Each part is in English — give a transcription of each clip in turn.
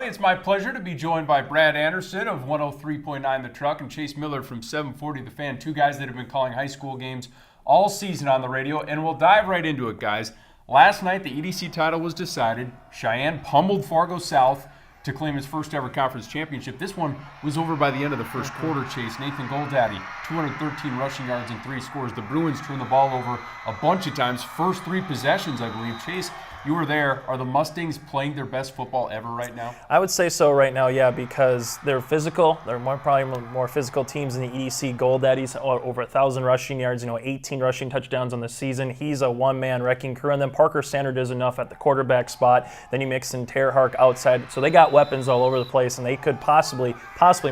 It's my pleasure to be joined by Brad Anderson of 103.9 The Truck and Chase Miller from 740 The Fan, two guys that have been calling high school games all season on the radio, and we'll dive right into it, guys. Last night, the EDC title was decided. Cheyenne pummeled Fargo South to claim its first ever conference championship. This one was over by the end of the first quarter, Chase. Nathan Goldaddy, 213 rushing yards and 3 scores. The Bruins turned the ball over a bunch of times. First 3 possessions, I believe. Chase, you were there. Are the Mustangs playing their best football ever right now? I would say so right now, yeah, because they're physical. They're probably more physical teams in the EDC. Goldaddy's over 1,000 rushing yards, 18 rushing touchdowns on the season. He's a one-man wrecking crew. And then Parker Sander does enough at the quarterback spot. Then you mix in Terre Hark outside. So they got weapons all over the place, and they could possibly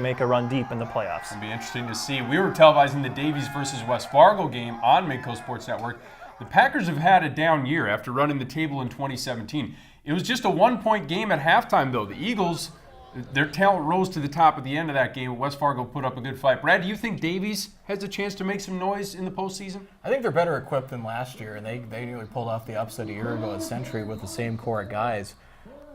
make a run deep in the playoffs. It'll be interesting to see. We were televising the Davies versus West Fargo game on Midco Sports Network. The Packers have had a down year after running the table in 2017. It was just a 1-point game at halftime, though. The Eagles, their talent rose to the top at the end of that game. West Fargo put up a good fight. Brad, do you think Davies has a chance to make some noise in the postseason? I think they're better equipped than last year, and they nearly pulled off the upset a year ago at Century with the same core of guys.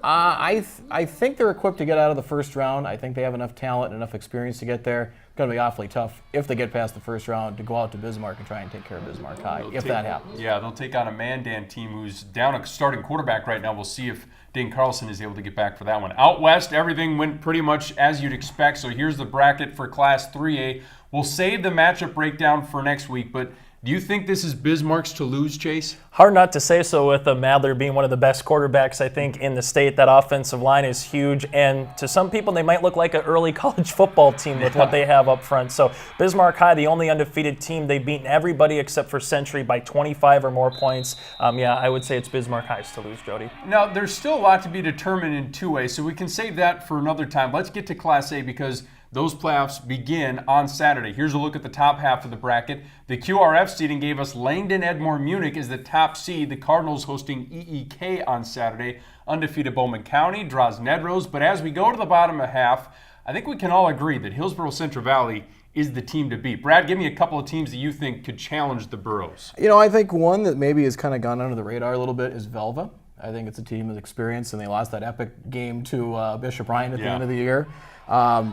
I think they're equipped to get out of the first round. I think they have enough talent and enough experience to get there. It's going to be awfully tough if they get past the first round to go out to Bismarck and try and take care of Bismarck High, if that happens. Yeah, they'll take on a Mandan team who's down a starting quarterback right now. We'll see if Dane Carlson is able to get back for that one. Out west, everything went pretty much as you'd expect. So here's the bracket for Class 3A. We'll save the matchup breakdown for next week, but do you think this is Bismarck's to lose, Chase? Hard not to say so with Madler being one of the best quarterbacks, I think, in the state. That offensive line is huge, and to some people, they might look like an early college football team with what they have up front. So Bismarck High, the only undefeated team, they've beaten everybody except for Century by 25 or more points. Yeah, I would say it's Bismarck High's to lose, Jody. Now, there's still a lot to be determined in 2A, so we can save that for another time. Let's get to Class A because those playoffs begin on Saturday. Here's a look at the top half of the bracket. The QRF seeding gave us Langdon Edmore Munich as the top seed. The Cardinals hosting EEK on Saturday. Undefeated Bowman County draws Nedrose. But as we go to the bottom of half, I think we can all agree that Hillsborough Central Valley is the team to beat. Brad, give me a couple of teams that you think could challenge the Burros. I think one that maybe has kind of gone under the radar a little bit is Velva. I think it's a team with experience, and they lost that epic game to Bishop Ryan at the end of the year.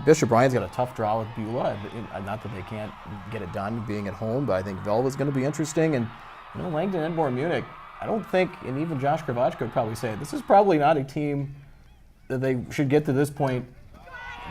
Bishop Ryan's got a tough draw with Beulah. Not that they can't get it done being at home, but I think Velva's going to be interesting. And Langdon Edmore Munich, I don't think, and even Josh Kravachka would probably say, this is probably not a team that they should get to this point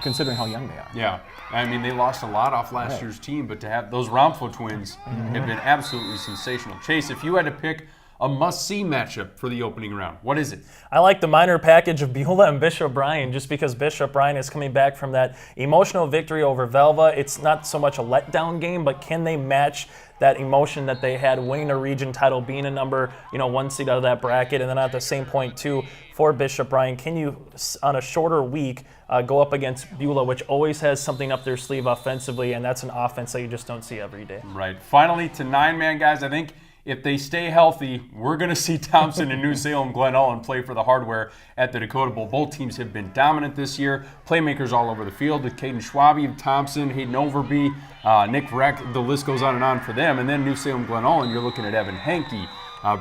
considering how young they are. Yeah. I mean, they lost a lot off last year's team, but to have those Romflo twins have been absolutely sensational. Chase, if you had to pick a must-see matchup for the opening round, what is it? I like the minor package of Beulah and Bishop Bryan just because Bishop Bryan is coming back from that emotional victory over Velva. It's not so much a letdown game, but can they match that emotion that they had winning a region title, being a number 1 seed out of that bracket, and then at the same point too for Bishop Bryan, can you on a shorter week go up against Beulah, which always has something up their sleeve offensively, and that's an offense that you just don't see every day. Right. Finally, to 9-man guys, I think if they stay healthy, we're going to see Thompson and New Salem Glen Ellen play for the hardware at the Dakota Bowl. Both teams have been dominant this year. Playmakers all over the field with Caden Schwabe, Thompson, Hayden Overby, Nick Reck. The list goes on and on for them. And then New Salem Glen Ellen, you're looking at Evan Henke,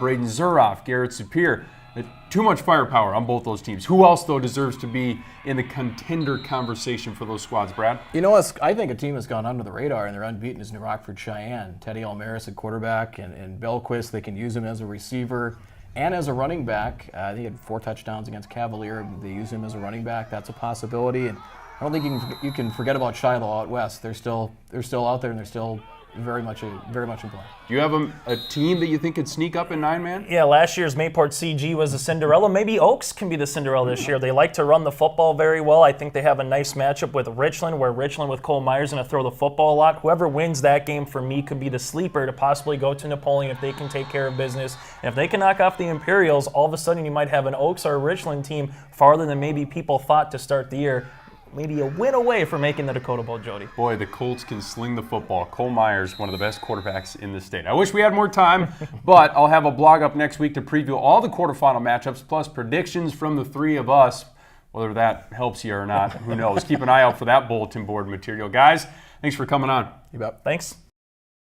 Braden Zuroff, Garrett Sapir. Too much firepower on both those teams. Who else, though, deserves to be in the contender conversation for those squads, Brad? I think a team that's gone under the radar and they're unbeaten is New Rockford Cheyenne. Teddy Almaris at quarterback and Belquist, they can use him as a receiver and as a running back. I think he had 4 touchdowns against Cavalier. They use him as a running back. That's a possibility. And I don't think you can forget about Shiloh out west. They're still out there and they're still very much in play. Do you have a team that you think could sneak up in 9-man? Yeah, last year's Mayport CG was the Cinderella. Maybe Oaks can be the Cinderella this year. They like to run the football very well. I think they have a nice matchup with Richland, where Richland with Cole Myers is going to throw the football a lot. Whoever wins that game for me could be the sleeper to possibly go to Napoleon if they can take care of business. And if they can knock off the Imperials, all of a sudden you might have an Oaks or a Richland team farther than maybe people thought to start the year. Maybe a win away from making the Dakota Bowl, Jody. Boy, the Colts can sling the football. Cole Myers, one of the best quarterbacks in the state. I wish we had more time, but I'll have a blog up next week to preview all the quarterfinal matchups, plus predictions from the 3 of us. Whether that helps you or not, who knows. Keep an eye out for that bulletin board material. Guys, thanks for coming on. You bet. Thanks.